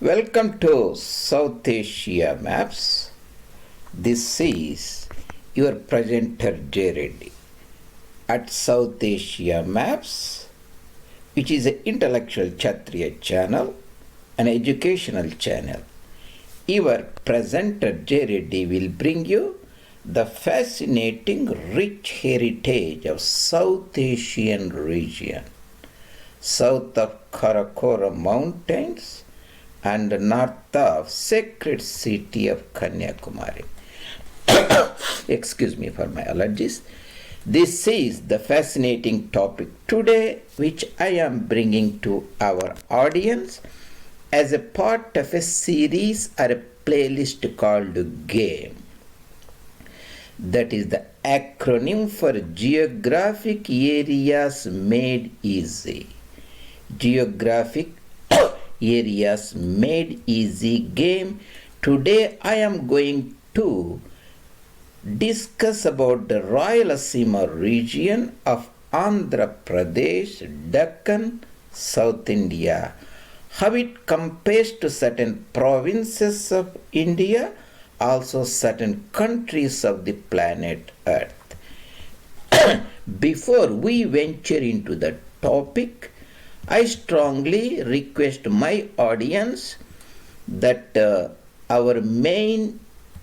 Welcome to South Asia Maps. This is your presenter J. Reddy at South Asia Maps, which is an intellectual Kshatriya channel, an educational channel. Your presenter J. Reddy will bring you the fascinating rich heritage of South Asian region, south of Karakoram Mountains and north of sacred city of Kanyakumari. Excuse me for my allergies. This is the fascinating topic today, which I am bringing to our audience as a part of a series or a playlist called G.A.M.E. That is the acronym for Geographic Areas Made Easy. Geographic Areas Made Easy G.A.M.E. Today I am going to discuss about the Rayalasema region of Andhra Pradesh, Deccan, South India, how it compares to certain provinces of India, also certain countries of the planet Earth. Before we venture into the topic, I strongly request my audience that our main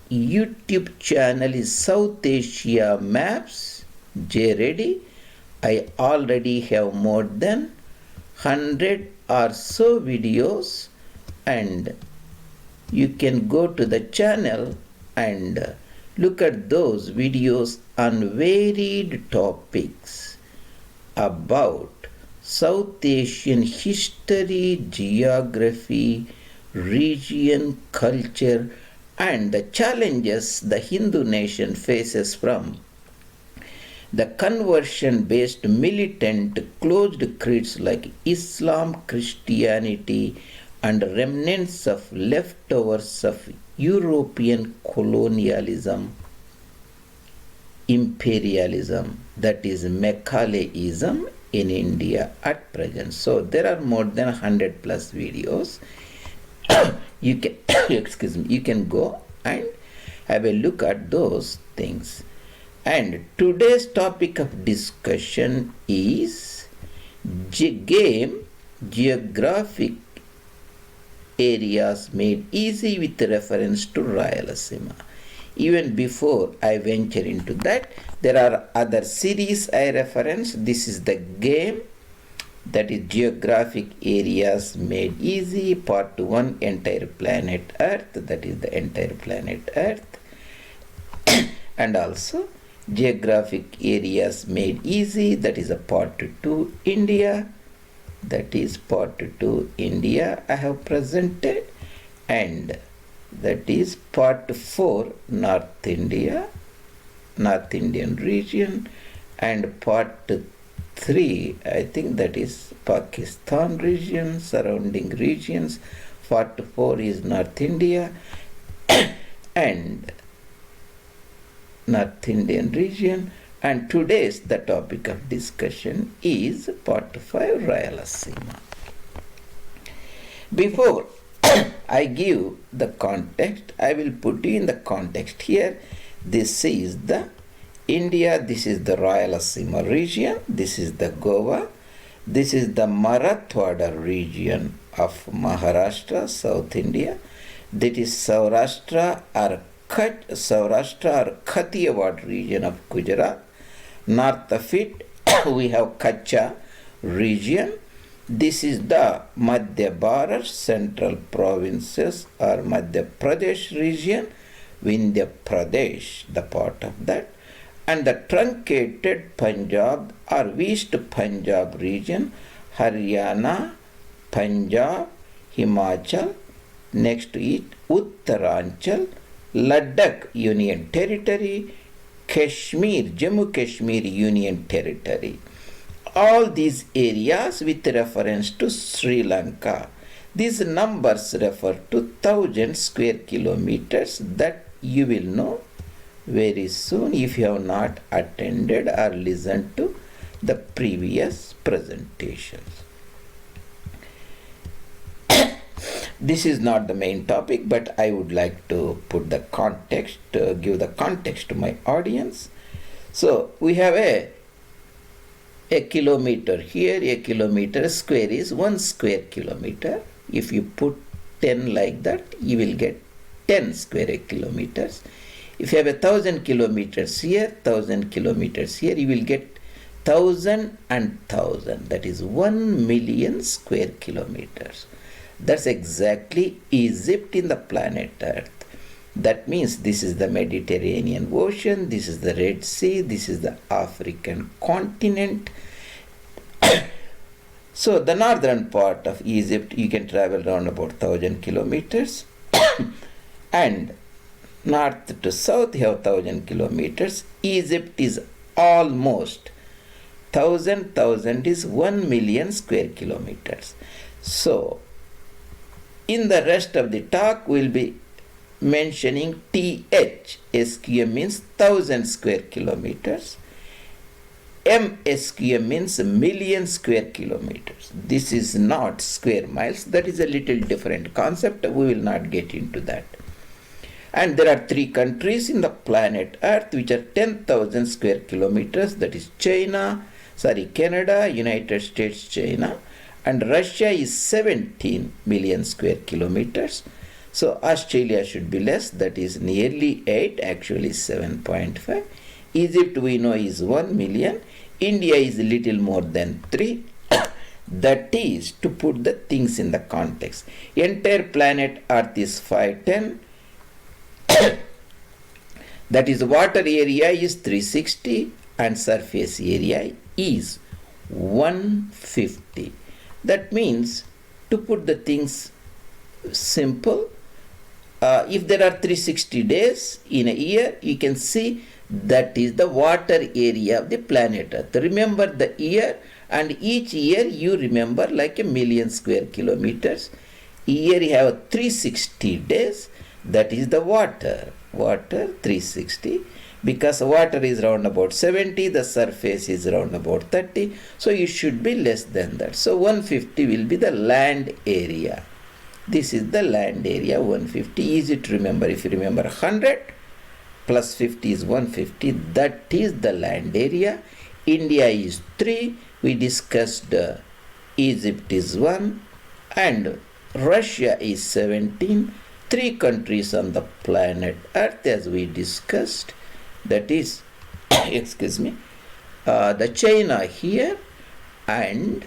YouTube channel is South Asia Maps, J. Reddy. I already have more than 100 or so videos, and you can go to the channel and look at those videos on varied topics about South Asian history, geography, region, culture, and the challenges the Hindu nation faces from the conversion-based militant closed creeds like Islam, Christianity, and remnants of leftovers of European colonialism, imperialism, that is Mekaleism in India at present. So there are more than 100 plus videos. You can excuse me, you can go and have a look at those things. And today's topic of discussion is G.A.M.E. Geographic Areas Made Easy with reference to Rayalasema. Even before I venture into that, there are other series I reference. This is the G.A.M.E., that is Geographic Areas Made Easy, Part 1, Entire Planet Earth, that is the entire planet Earth. And also Geographic Areas Made Easy, that is a Part 2, India, that is Part 2, India I have presented, and that is Part 4, North India, North Indian region, and Part 3, I think that is Pakistan region, surrounding regions. Part 4 is North India and North Indian region. And today's the topic of discussion is Part 5, Rayalasema. Before I give the context, I will put you in the context here. This is the India, this is the Rayalasema region, this is the Goa, this is the Marathwada region of Maharashtra, South India, that is Saurashtra or Kathiawar region of Gujarat. North of it we have Kutch region. This is the Madhya Bharat, central provinces or Madhya Pradesh region, Vindhya Pradesh, the part of that. And the truncated Punjab or East Punjab region, Haryana, Punjab, Himachal, next to it Uttaranchal, Ladakh Union Territory, Kashmir, Jammu Kashmir Union Territory. All these areas with reference to Sri Lanka. These numbers refer to 1,000 square kilometers that you will know very soon if you have not attended or listened to the previous presentations. This is not the main topic, but I would like to put the context, give the context to my audience. So we have a kilometer here, a kilometer square is 1 square kilometer. If you put 10 like that, you will get 10 square kilometers. If you have 1,000 kilometers here, 1,000 kilometers here, you will get 1,000 and 1,000. That is 1 million square kilometers. That's exactly Egypt in the planet Earth. That means this is the Mediterranean Ocean, this is the Red Sea, this is the African continent. So the northern part of Egypt, you can travel around about 1,000 kilometers. And north to south, you have 1,000 kilometers. Egypt is almost 1,000 is 1 million square kilometers. So in the rest of the talk, we'll be mentioning TH. SQM means 1,000 square kilometers. MSQM means million square kilometers. This is not square miles. That is a little different concept. We will not get into that. And there are 3 countries in the planet Earth which are 10,000 square kilometers. That is Canada, United States, China. And Russia is 17 million square kilometers. So Australia should be less. That is nearly 8, actually 7.5. Egypt we know is 1 million. India is a little more than 3. That is to put the things in the context. Entire planet Earth is 510. That is water area is 360 and surface area is 150. That means, to put the things simple, if there are 360 days in a year, you can see that is the water area of the planet Earth. Remember the year, and each year you remember like a million square kilometers. Year you have 360 days, that is the water 360, because water is round about 70, the surface is round about 30, so you should be less than that. So 150 will be the land area. This is the land area, 150. Easy to remember. If you remember 100 plus 50 is 150, that is the land area. India is 3, we discussed Egypt is 1, and Russia is 17. 3 countries on the planet Earth as we discussed, that is the China here, and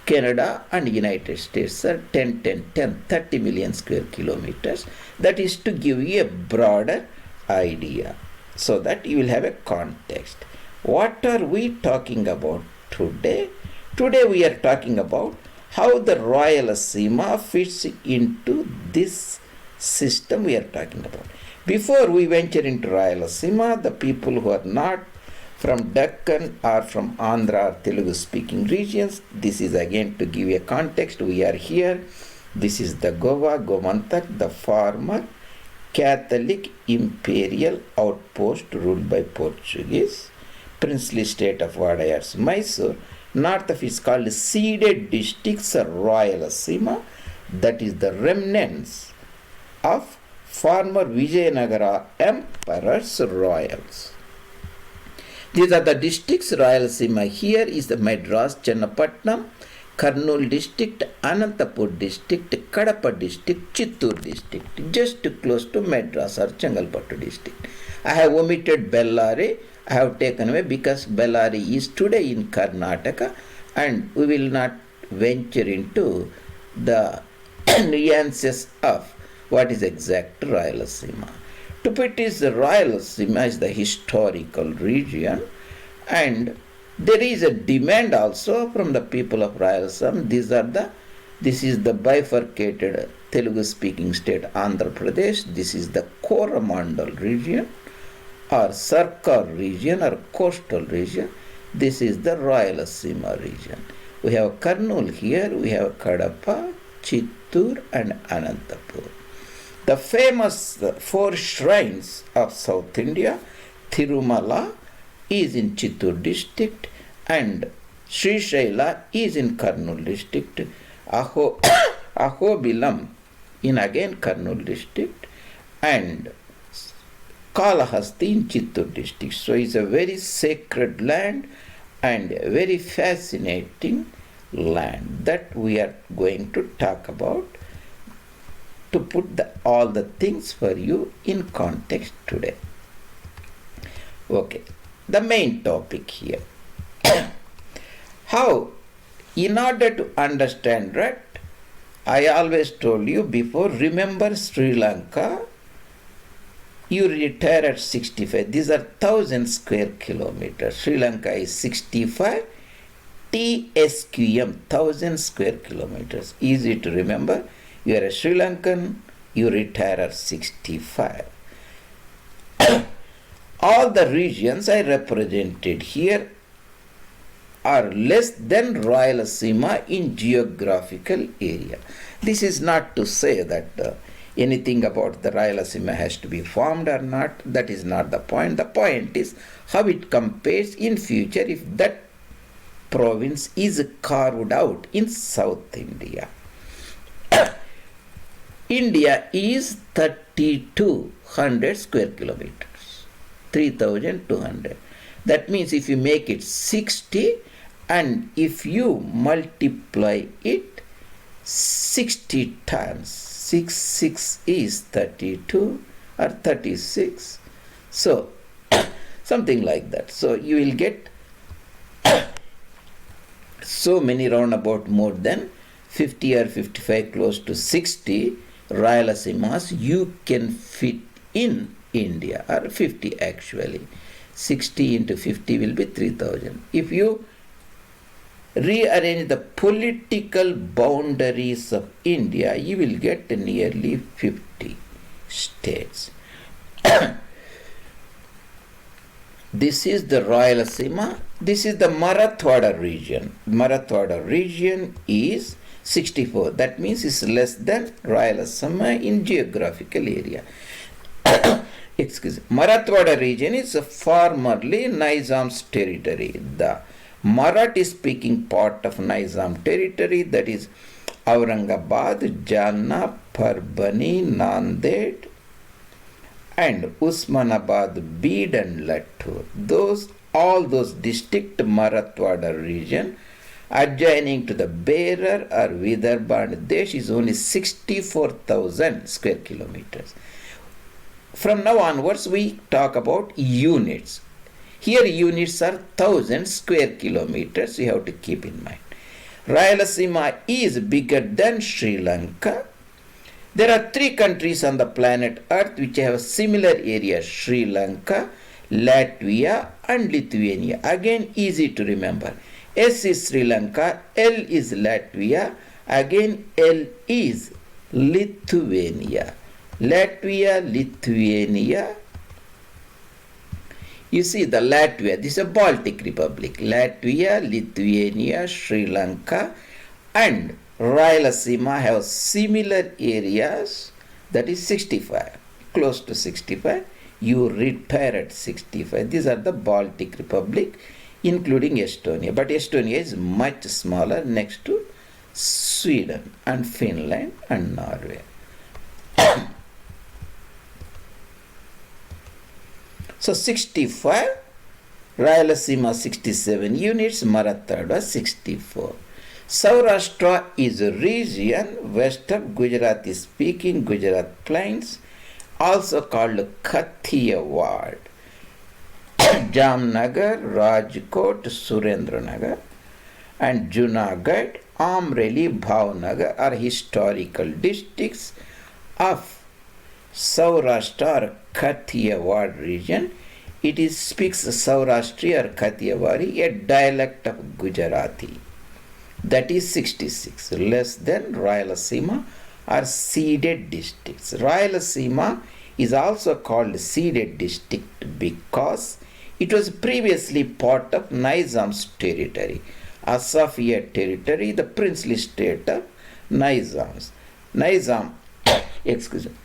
Canada and United States are 30 million square kilometers. That is to give you a broader idea so that you will have a context. What are we talking about today? Today we are talking about how the Rayalaseema fits into this system we are talking about. Before we venture into Rayalaseema, the people who are not from Deccan or from Andhra or Telugu speaking regions, this is again to give you a context. We are here. This is the Goa, Gomantak, the former Catholic imperial outpost ruled by Portuguese, princely state of Vadayar's Mysore. North of it is called Ceded districts or Rayalaseema. That is the remnants of former Vijayanagara emperor's royals. These are the districts. Rayalaseema here is the Madras, Channapatnam, Kurnool district, Anantapur district, Kadapa district, Chittoor district, just close to Madras or Chengalpattu district. I have omitted Bellary. I have taken away because Bellary is today in Karnataka, and we will not venture into the nuances of what is exact Rayalaseema. To put it, Rayalaseema is the historical region, and there is a demand also from the people of Rayalaseema. This is the bifurcated Telugu speaking state Andhra Pradesh. This is the Coromandel region, or Sarkar region, or coastal region. This is the Rayalaseema region. We have Kurnool here, we have Kadapa, Chittoor and Anantapur. The famous 4 shrines of South India, Tirumala is in Chittoor district, and Srisailam is in Kurnool district, Ahobilam in again Kurnool district, and Kalahasti in Chittoor district. So it's a very sacred land and a very fascinating land that we are going to talk about to put all the things for you in context today. Okay, the main topic here. How, in order to understand that, I always told you before, remember Sri Lanka, you retire at 65. These are 1000 square kilometers. Sri Lanka is 65. TSQM, 1000 square kilometers. Easy to remember. You are a Sri Lankan, you retire at 65. All the regions I represented here are less than Rayalasema in geographical area. This is not to say that anything about the Rayalasema has to be formed or not. That is not the point. The point is how it compares in future if that province is carved out in South India. India is 3200 square kilometers, 3200. That means if you make it 60 and if you multiply it 60 times, 6 is 32 or 36. So something like that. So you will get so many roundabout more than 50 or 55, close to 60 Rayalasemas you can fit in India, or 50 actually. 60 into 50 will be 3000. If you rearrange the political boundaries of India, you will get nearly 50 states. This is the Rayalasema. This is the Marathwada region. Marathwada region is 64. That means it's less than Rayalasema in geographical area. Excuse me. Marathwada region is formerly Nizam's territory. The Marathi speaking part of Nizam territory, that is Aurangabad, Jalna, Parbhani, Nanded, and Usmanabad, Bid and Latur. All those district Marathwada region adjoining to the Berar or Vidarbha and Desh is only 64,000 square kilometers. From now onwards we talk about units. Here units are 1000 square kilometers, you have to keep in mind. Rayalasema is bigger than Sri Lanka. There are 3 countries on the planet Earth which have a similar area: Sri Lanka, Latvia and Lithuania. Again, easy to remember. S is Sri Lanka, L is Latvia, again L is Lithuania. Latvia, Lithuania. You see the Latvia, this is a Baltic Republic. Latvia, Lithuania, Sri Lanka and Rayalasema have similar areas, that is 65, close to 65. You retire at 65. These are the Baltic Republic, including Estonia. But Estonia is much smaller next to Sweden and Finland and Norway. So 65, Rayalasema 67 units, Marathwada 64. Saurashtra is a region west of Gujarati speaking Gujarat plains, also called Kathiawar. Jamnagar, Rajkot, Surendranagar and Junagadh, Amreli, Bhavnagar are historical districts of Saurashtra or Kathiawar region. It speaks Saurashtra or Kathiawari, a dialect of Gujarati. That is 66, less than Rayalasema or Ceded districts. Rayalasema is also called Ceded district because it was previously part of Nizam's territory, Asafia territory, the princely state of Nizam,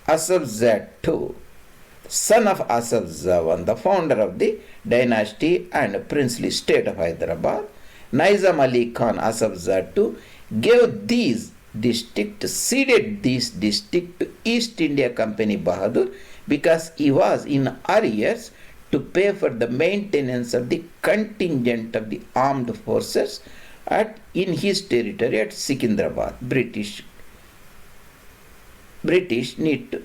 Asaf II, son of Asaf I, the founder of the dynasty and princely state of Hyderabad. Nizam Ali Khan Asaf II gave these district, ceded this district to East India Company Bahadur because he was in arrears to pay for the maintenance of the contingent of the armed forces in his territory at Secunderabad. British need to,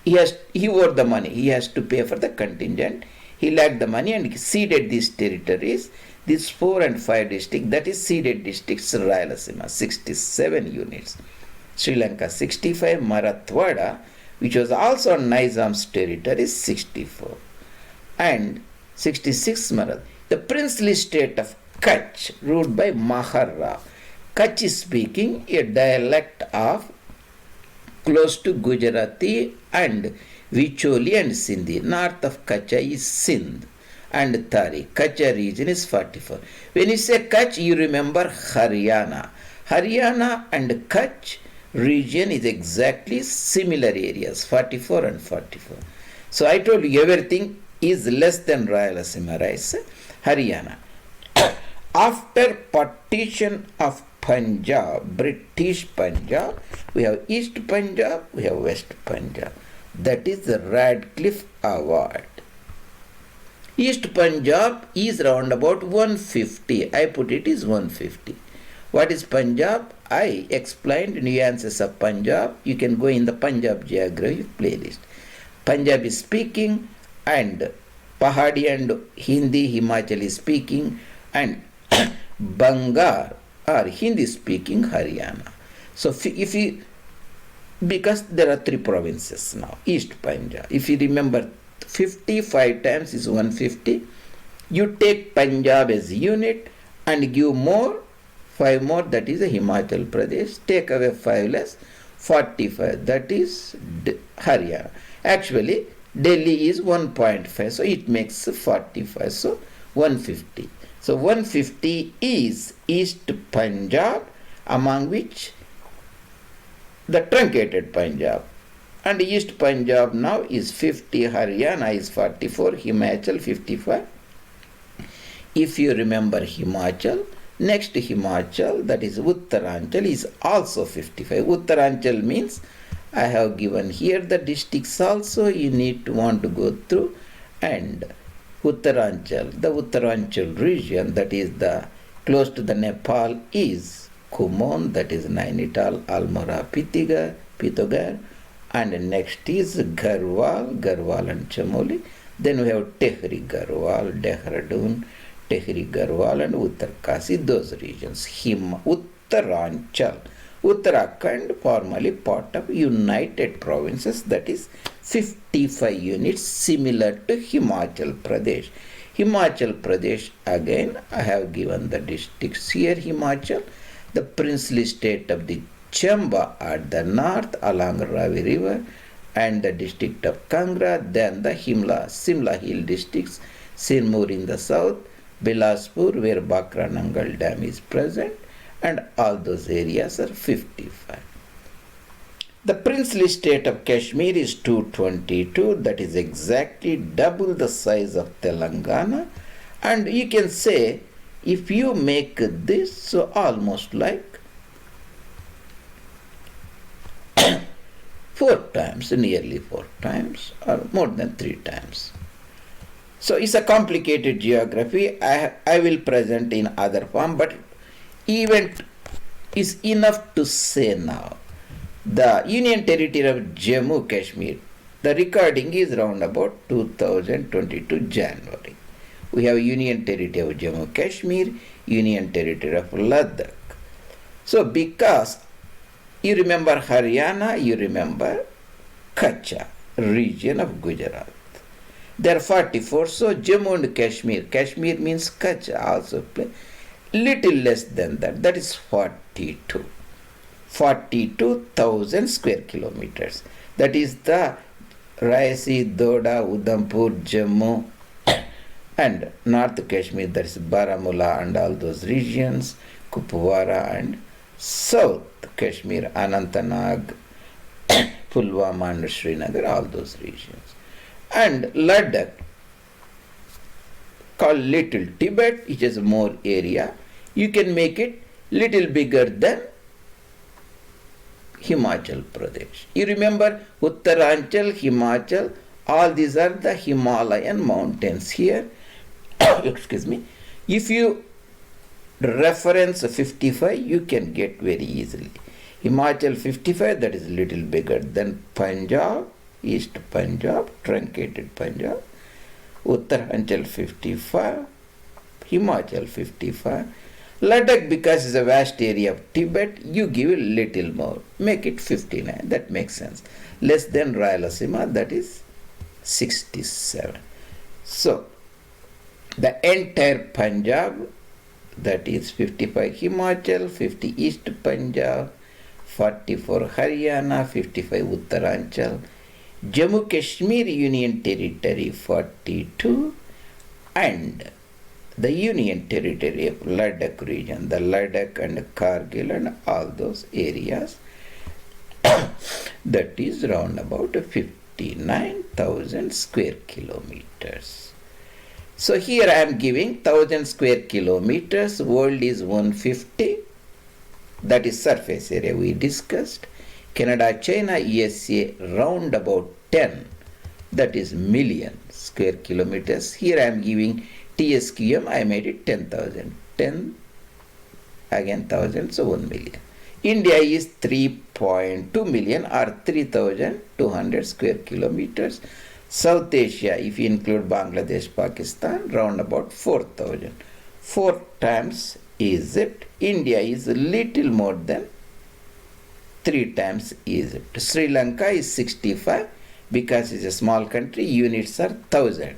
he owed the money, he has to pay for the contingent. He lacked the money and ceded these territories, these 4 and 5 districts, that is ceded districts, Rayalasema 67 units, Sri Lanka 65, Marathwada, which was also on Nizam's territory, 64, and 66 Marath. The princely state of Kutch, ruled by Maharra. Kutch is speaking a dialect of close to Gujarati and Vicholi and Sindhi. North of Kutch is Sindh and Tari. Kutch region is 44. When you say Kutch, you remember Haryana. Haryana and Kutch region is exactly similar areas, 44 and 44. So I told you everything is less than Rayalasema, right? Haryana. After partition of Punjab, British Punjab, we have East Punjab, we have West Punjab. That is the Radcliffe Award. East Punjab is round about 150. I put it is 150. What is Punjab? I explained nuances of Punjab. You can go in the Punjab Geography playlist. Punjab is speaking and Pahadi and Hindi, Himachal is speaking, and Bangar or Hindi speaking Haryana. So if you, because there are 3 provinces now, East Punjab. If you remember 55 times is 150, you take Punjab as unit and give more, 5 more, that is a Himachal Pradesh, take away 5 less, 45, that is Haryana. Actually, Delhi is 1.5, so it makes 45, so 150. So 150 is East Punjab, among which the truncated Punjab. And East Punjab now is 50, Haryana is 44, Himachal 55. If you remember Himachal, next Himachal, that is Uttaranchal, is also 55. Uttaranchal means, I have given here the districts also, you need to want to go through, and Uttaranchal, the Uttaranchal region, that is the close to the Nepal, is Kumon, that is Nainital, Almora, Pitogar, and next is Garhwal and Chamoli. Then we have Tehri Garhwal, Dehradun, Tehri Garhwal and Uttarkasi, those regions. Uttaranchal, Uttarakhand, formerly part of United Provinces, that is 55 units, similar to Himachal Pradesh. Himachal Pradesh, again, I have given the districts here. Himachal, the princely state of the Chamba at the north along Ravi River, and the district of Kangra, then the Simla Hill districts, Sirmur in the south, Bilaspur, where Bakra Nangal Dam is present, and all those areas are 55. The princely state of Kashmir is 222, that is exactly double the size of Telangana, and you can say, if you make this, so almost like 4 times, nearly 4 times, or more than 3 times. So it's a complicated geography. I will present in other form, but event is enough to say now. The Union Territory of Jammu Kashmir, the recording is round about 2022 January. We have Union Territory of Jammu Kashmir, Union Territory of Ladakh. So because you remember Haryana, you remember Kutch, region of Gujarat. There are 44, so Jammu and Kashmir. Kashmir means Kutch also play. Little less than that, that is 42. 42,000 square kilometers. That is the Raisi, Doda, Udhampur, Jammu, and North Kashmir, that is Baramulla and all those regions, Kupwara, and South Kashmir, Anantnag, Pulwama and Srinagar, all those regions. And Ladakh, called Little Tibet, which has more area. You can make it little bigger than Himachal Pradesh. You remember Uttaranchal, Himachal, all these are the Himalayan mountains here. Excuse me. If you reference 55, you can get very easily. Himachal 55, that is a little bigger than Punjab, East Punjab, truncated Punjab. Uttaranchal 55, Himachal 55. Ladakh, because it's a vast area of Tibet, you give a little more. Make it 59. That makes sense. Less than Rayalaseema, that is 67. So, the entire Punjab, that is 55 Himachal, 50 East Punjab, 44 Haryana, 55 Uttaranchal, Jammu Kashmir Union Territory 42, and the Union Territory of Ladakh region, the Ladakh and Kargil and all those areas, that is round about 59,000 square kilometers. So here I am giving 1000 square kilometers, world is 150, that is surface area we discussed. Canada, China, USA round about 10, that is million square kilometers. Here I am giving TSQM, I made it 10,000. 10, again 1000, so 1 million. India is 3.2 million or 3,200 square kilometers. South Asia, if you include Bangladesh, Pakistan, round about 4,000. 4 times Egypt. India is a little more than 3 times Egypt. Sri Lanka is 65 because it's a small country, units are 1,000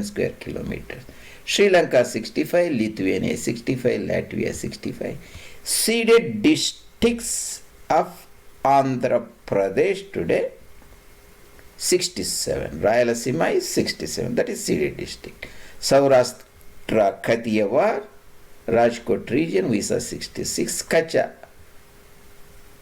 square kilometers. Sri Lanka 65, Lithuania 65, Latvia 65. Ceded districts of Andhra Pradesh today 67. Rayalasema is 67, that is Ceded district. Saurashtra, Kathiawar, Rajkot region, we saw 66. Kutch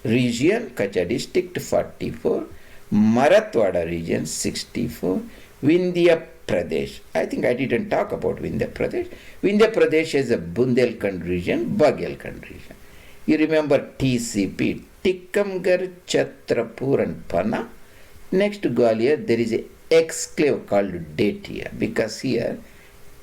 region, Kutch district 44. Marathwada region 64. Vindhya Pradesh. I think I didn't talk about Vindhya Pradesh. Vindhya Pradesh is a Bundelkhand region, Bagelkhand region. You remember TCP, Tikkamgarh, Chhatrapur and Panna. Next to Gwalior, there is an exclave called Datia, because here,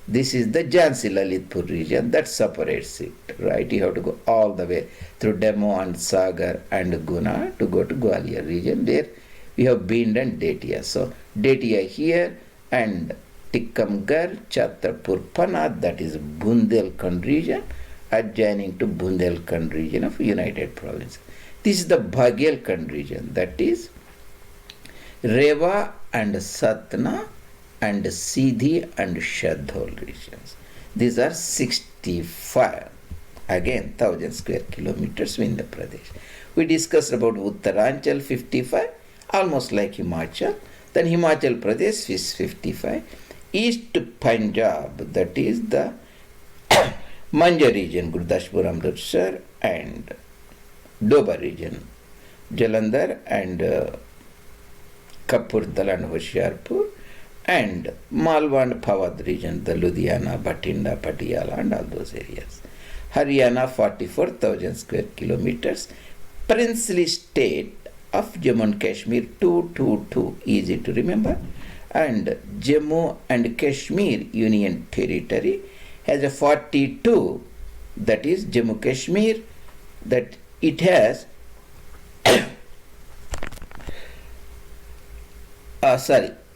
this is the Jhansi Lalitpur region that separates it, right? You have to go all the way through Demo and Sagar and Guna to go to Gwalior region. There we have Bind and Datia. So, Datia here and Tikkamgarh, Chhatrapur, Panna, that is Bundelkhand region, adjoining to Bundelkhand region of United Provinces. This is the Bagelkhand region, that is Rewa and Satna and Sindhi and Shadhol regions. These are 65. Again, 1,000 square kilometers in the Pradesh. We discussed about Uttaranchal 55, almost like Himachal. Then Himachal Pradesh is 55. East Punjab, that is the Manja region, Gurdaspur, Amritsar, and Doba region, Jalandhar and Kapurthala and Hoshiarpur, and Malwa and Pawad region, the Ludhiana, Bhatinda, Patiala and all those areas. Haryana 44,000 square kilometers. Princely state of Jammu and Kashmir 222, easy to remember. And Jammu and Kashmir Union Territory has a 42, that is Jammu Kashmir, that it has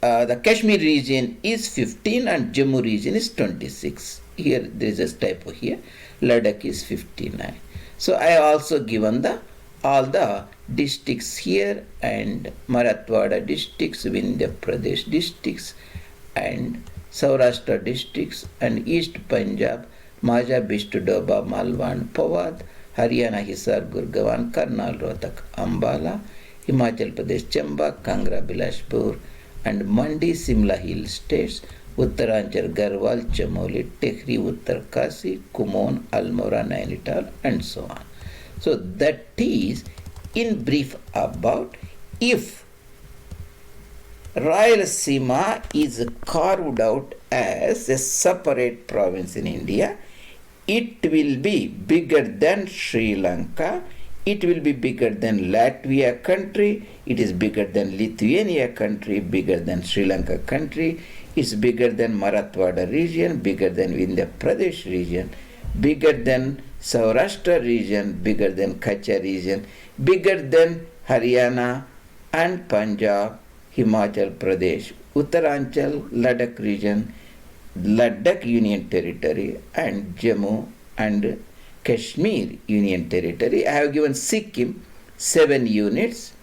the Kashmir region is 15 and Jammu region is 26. Here there is a typo here. Ladakh is 59. So I have also given all the districts here, and Marathwada districts, Vindhya Pradesh districts, and Saurashtra districts, and East Punjab, Maja, Bishtu, Doba, Malwa and Pawad, Haryana, Hisar, Gurgaon, Karnal, Rohtak, Ambala, Himachal Pradesh, Chamba, Kangra, Bilaspur, and Mandi, Simla Hill states, Uttaranchal, Garhwal, Chamoli, Tehri, Uttarkasi, Kumon, Almora, Nainital, and so on. So that is in brief about if Rayalaseema is carved out as a separate province in India, it will be bigger than Sri Lanka, it will be bigger than Latvia country, it is bigger than Lithuania country, bigger than Sri Lanka country, it's bigger than Marathwada region, bigger than Pradesh region, bigger than Saurashtra region, bigger than Kutch region, bigger than Haryana and Punjab, Himachal Pradesh, Uttaranchal, Ladakh region, Ladakh Union Territory, and Jammu and Kashmir Union Territory. I have given Sikkim 7 units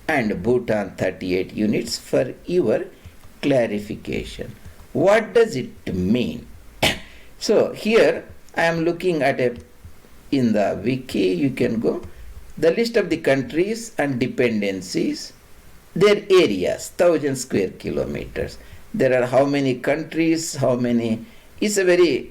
and Bhutan 38 units for your clarification. What does it mean? So here I am looking at in the wiki, you can go, the list of the countries and dependencies, their areas, 1000 square kilometers. There are how many countries, how many, it's a very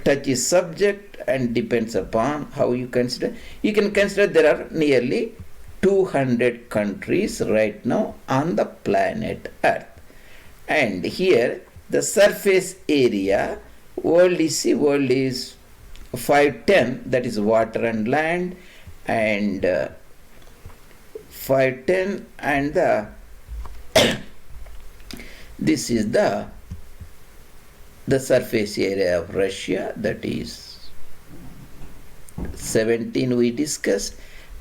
touchy subject and depends upon how you consider. You can consider there are nearly 200 countries right now on the planet Earth. And here the surface area, world is 510, that is water and land, and 510, and the this is the surface area of Russia, that is 17 we discussed,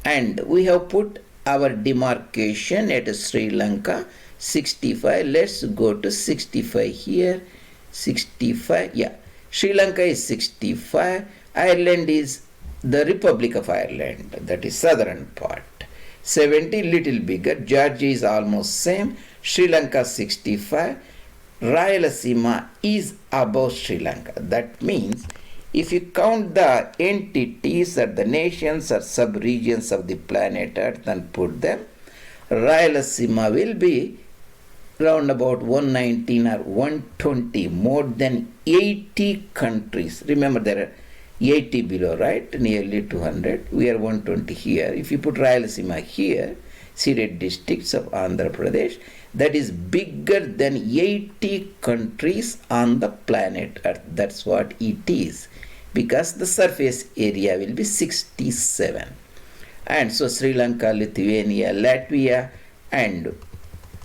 and we have put our demarcation at Sri Lanka 65. Let's go to 65 here. 65, yeah, Sri Lanka is 65. Ireland is the Republic of Ireland, that is southern part, 70, little bigger. Georgia is almost same. Sri Lanka 65. Rayalasema is above Sri Lanka. That means if you count the entities or the nations or sub-regions of the planet Earth and put them, Rayalasema will be round about 119 or 120, more than 80 countries. Remember there are 80 below, right? Nearly 200. We are 120 here. If you put Rayalasema here, Ceded districts of Andhra Pradesh, that is bigger than 80 countries on the planet Earth. That's what it is, because the surface area will be 67. And so Sri Lanka, Lithuania, Latvia, and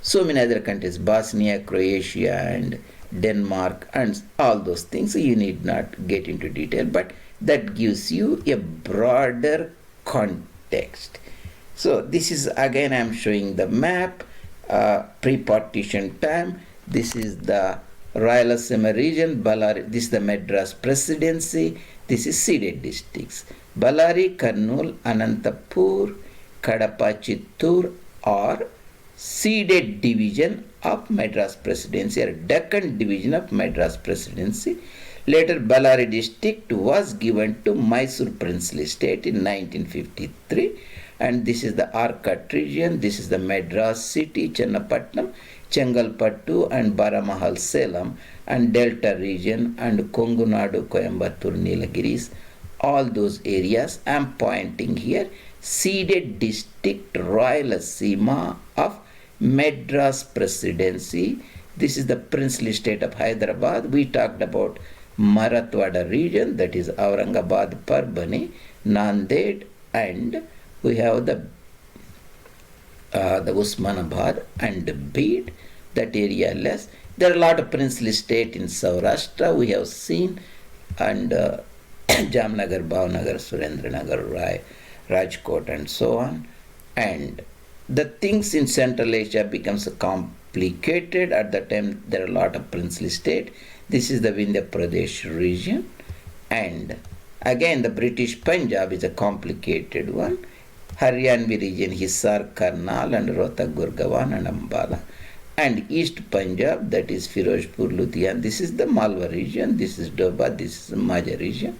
so many other countries, Bosnia, Croatia, and Denmark, and all those things. So you need not get into detail, but that gives you a broader context. So this is, again, I am showing the map, pre-partition time. This is the Rayalasema region, Bellary, this is the Madras presidency, this is Ceded districts. Bellary, Kurnool, Anantapur, Kadapa, Chittoor are Ceded division of Madras presidency, or Deccan division of Madras presidency. Later Bellary district was given to Mysore princely state in 1953, and this is the Arcot region, this is the Madras city, Chennapatnam, Chengalpattu and Baramahal Salem, and Delta region, and Kongunadu, Coimbatore, Nilgiris, all those areas I am pointing here. Ceded district, Rayalasema of Madras presidency. This is the princely state of Hyderabad. We talked about Marathwada region, that is Aurangabad, Parbhani, Nanded, and we have the Usmanabad and Bid, that area less. There are a lot of princely state in Saurashtra we have seen, and Jamnagar, Bhavnagar, Surendranagar, Rajkot, and so on. And the things in Central Asia becomes complicated. At the time there are a lot of princely state. This is the Vindhya Pradesh region, and again the British Punjab is a complicated one. Haryana region, Hisar, Karnal, and Rohtak, Gurgaon, and Ambala. And East Punjab, that is Firozpur, Ludhiana. This is the Malwa region, this is Doba, this is the Majha region.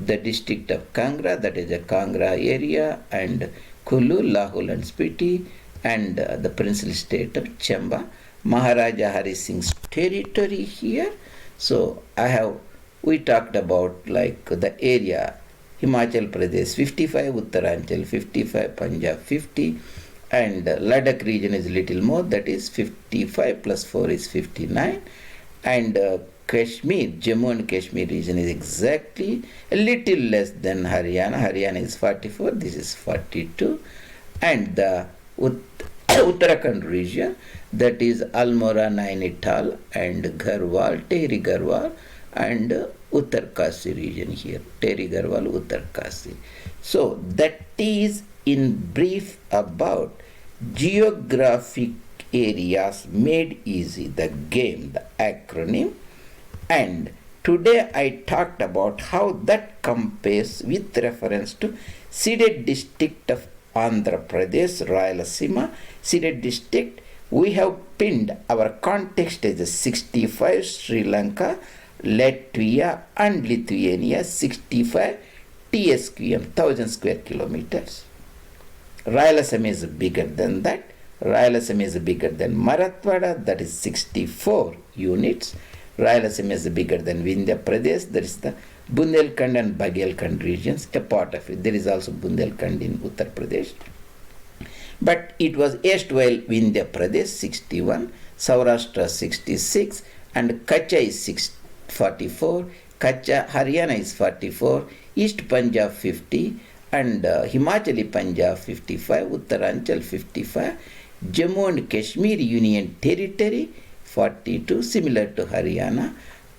The district of Kangra, that is the Kangra area, and Kulu, Lahul, and Spiti, and the princely state of Chamba. Maharaja Hari Singh's territory here. So we talked about like the area, Himachal Pradesh 55, Uttaranchal 55, Punjab 50, and Ladakh region is little more, that is 55 plus 4 is 59, and Kashmir, Jammu and Kashmir region is exactly a little less than Haryana. Haryana is 44, this is 42. And the Uttarakhand region, that is Almora, Nainital and Garhwal, Tehri Garhwal and Uttarkasi region here. Tehri Garhwal, Uttarkasi. So that is in brief about geographic areas made easy, the G.A.M.E, the acronym. And today I talked about how that compares with reference to Ceded district of Andhra Pradesh, Rayalasema. Ceded district, we have pinned our context as a 65 Sri Lanka, Latvia and Lithuania, 65 TSQM, 1000 square kilometers. Rayalasema is bigger than that. Rayalasema is bigger than Marathwada, that is 64 units. Rayalasema is bigger than Vindhya Pradesh, that is the Bundelkhand and Baghelkhand regions, a part of it. There is also Bundelkhand in Uttar Pradesh. But it was erstwhile Vindhya Pradesh 61, Saurashtra 66, and Kutch is 44, Kutch, Haryana is 44, East Punjab 50, and Himachali Punjab 55, Uttaranchal 55, Jammu and Kashmir Union Territory 42, similar to Haryana,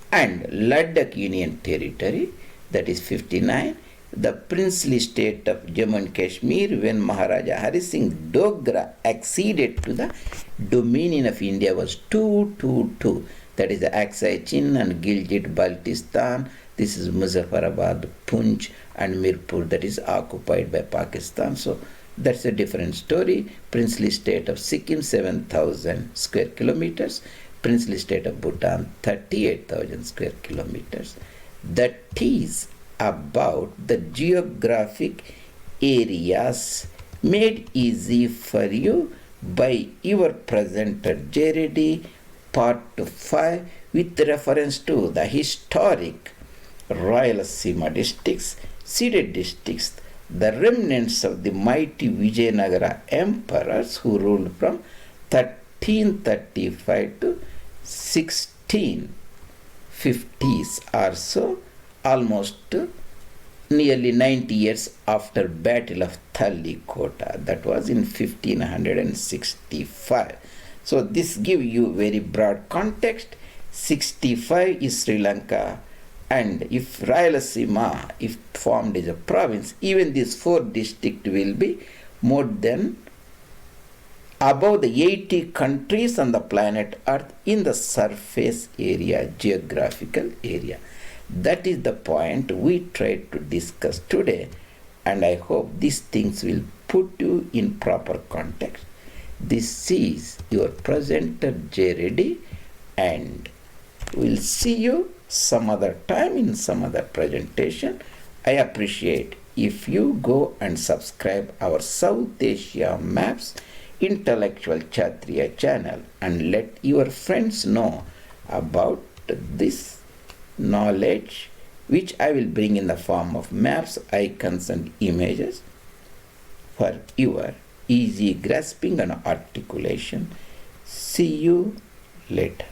and Ladakh Union Territory, that is 59. The princely state of Jammu and Kashmir, when Maharaja Hari Singh Dogra acceded to the dominion of India, was 222. That is the Aksai Chin and Gilgit Baltistan. This is Muzaffarabad, Poonch and Mirpur, that is occupied by Pakistan. So that's a different story. Princely state of Sikkim, 7,000 square kilometers. Princely state of Bhutan, 38,000 square kilometers. That is about the geographic areas made easy for you by your presenter JRD, part 5, with reference to the historic Rayalasema districts, Ceded districts, the remnants of the mighty Vijayanagara emperors who ruled from 1335 to 1650s or so, almost nearly 90 years after Battle of Thallikota, that was in 1565. So this gives you very broad context. 65 is Sri Lanka, and if Rayalasema, if formed as a province, even these 4 districts will be more than above the 80 countries on the planet Earth in the surface area, geographical area. That is the point we tried to discuss today, and I hope these things will put you in proper context. This is your presenter JRD, and we'll see you some other time in some other presentation. I appreciate if you go and subscribe our South Asia Maps Intellectual Kshatriya channel and let your friends know about this knowledge, which I will bring in the form of maps, icons and images for your easy grasping and articulation. See you later.